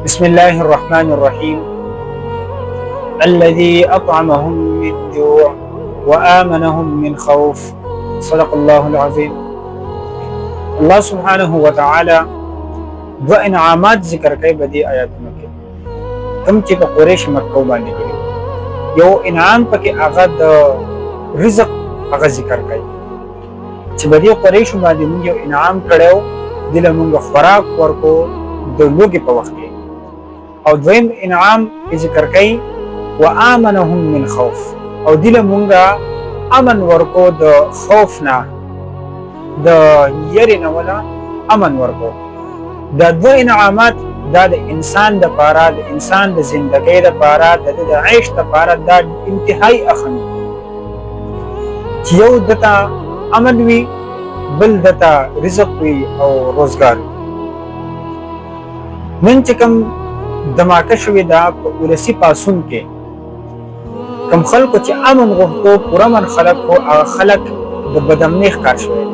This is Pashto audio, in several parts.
بسم الله الرحمن الرحيم الذي أطعمهم من جوع وآمنهم من خوف صدق الله العظيم. الله سبحانه وتعالى دو انعامات ذکر کوي بدی آیاتونو کې کوم چې په قریش مکه باندې کړی. یو انعام پکې هغه د رزق هغه ذکر کوي چې بدی قریش باندې موږ یو انعام کړو دله موږ خوراک ورکو د لوګي په وخت کې. او دویم انعام ذکر کوي وآمنهم من خوف او دله موږ امن ورکو د خوف نه د یری نه ولا امن ورکو. دا دو انعامات دا د انسان د پاره د انسان د زندګۍ د پاره د عيش د پاره دا انتهائی اخن چې یو دتا امن وي بل دتا رزق وي او روزګار. نن چې کوم دماکه شوې دا په ولسی پاسون کې کوم خلکو چې امن غوښتو پوره من خلک او خلک د بدامنۍ ښکار شوی.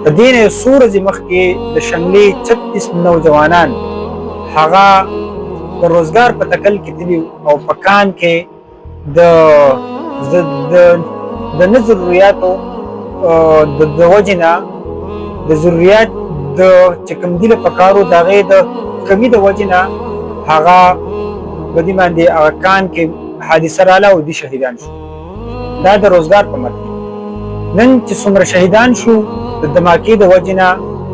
په دې نه سورج مخ کې د شنګلې 36 نوجوانان هغه د روزګار په تکل کې دي او پکان کې د نظریاتو د وجنه د ضرورت د چکم دي په کارو دغه د کمی د وجنه هغه بدی باندې هغه کان کې حادثه رااله او دي شهیدان شو. دا د روزګار په مت نن چې څومره شهیدان شو د دماکې د وجنه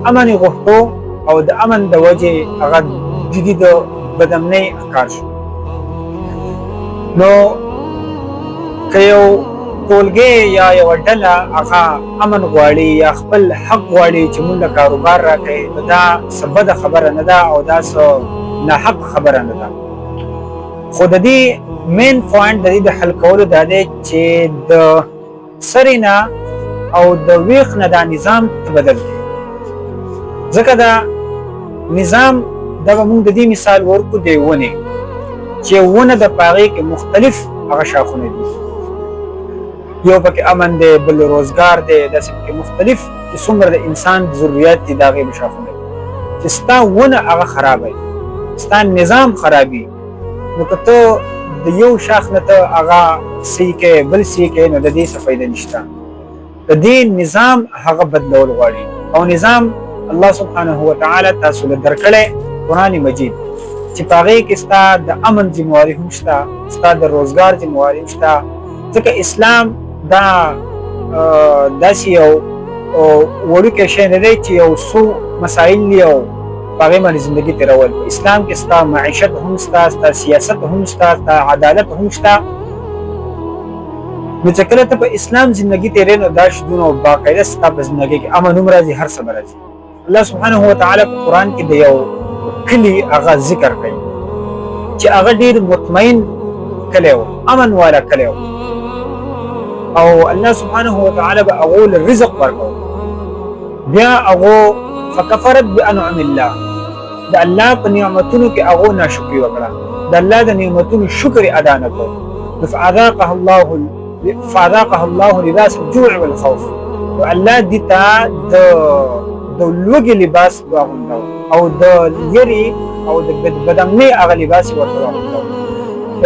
امن غوښتو او د امن د وجه هغه جدي د بدامنۍ ښکار شو. نو که یو ټولګي یا یو ډله هغه امن غواړي یا خپل حق غواړي چې موږ کاروبار راکړي نو دا سبده خبره نه ده او دا نه حق خبره نه ده. خو د دې مین پوینټ د دې د حل کولو دا دی چې د سرینا او د ویخ نه دا نظام تبدل کړي. ځکه دا نظام دا موږ د دې مثال ورکو دی ونه چې ونه د پاغې کې مختلف هغه شاخونه دي. یو پکې امن دی بل روزګار دی داسې پکې مختلف چې څومره د انسان ضرورت دي دا غي شاخونه دي چې ستا ونه هغه خرابوي ستا نظام خرابي نو که ته د یو شاخ نه ته هغه صحیح کې بل صحیح کې نو د دې څه فایده نشته. د دې نظام هغه بدلول غواړي او نظام الله سبحانه وتعالى تاسو له درکړې قرآن مجید چې پاغې کې ستا د امن ذمہواری هم شته ستا د روزګار ذمہواری هم شته. ځکه اسلام دا داسې یو وړوکی شی نه دی چې یو څو مسایل دي او پاغې باندې زندګي تیرول. اسلام کې ستا معیشت هم شته ستا سیاست هم شته ستا عدالت هم شته. نو چې کله ته په اسلام زندگی تیرې نو دا شدون او باقاعده ستا په زندگی کې امن هم راځي هر څه به راځي. الله سبحانه وتعالی په قرآن کې د یو کلي هغه ذکر کوي چې هغه ډېر مطمئن کلی و امن والا کلی و او الله سبحانه وتعالی به هغو له رزق ورکو. بیا هغو فکفرت بانعم الله د الله په نعمتونو کې هغو ناشکري وکړه د الله د نعمتونو شکر ادا نه کړ. فاذاقها الله لباس الجوع والخوف والله دیتا د لوګي لباس واغوندو او د یری او د بدامنۍ هغه لباس ورته واغوندو.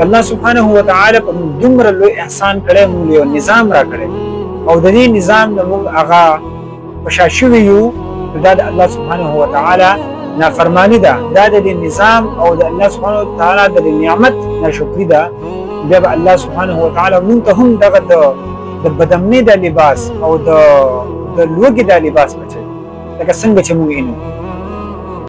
الله سبحانه وتعالی په دومره لوی احسان کړی موږ یو نظام را کړی او د دې نظام د موږ هغه پشاشوي یو دا د الله سبحانه وتعالی نافرمانی ده. دا د نظام او د الله سبحانه وتعالی د نعمت ناشکری ده. بیا به الله سبحانه وتعالی مونږ ته هم دغه د بدامنۍ د لباس او د لوګي د لباس بچي لکه څنګه چې موږ اینو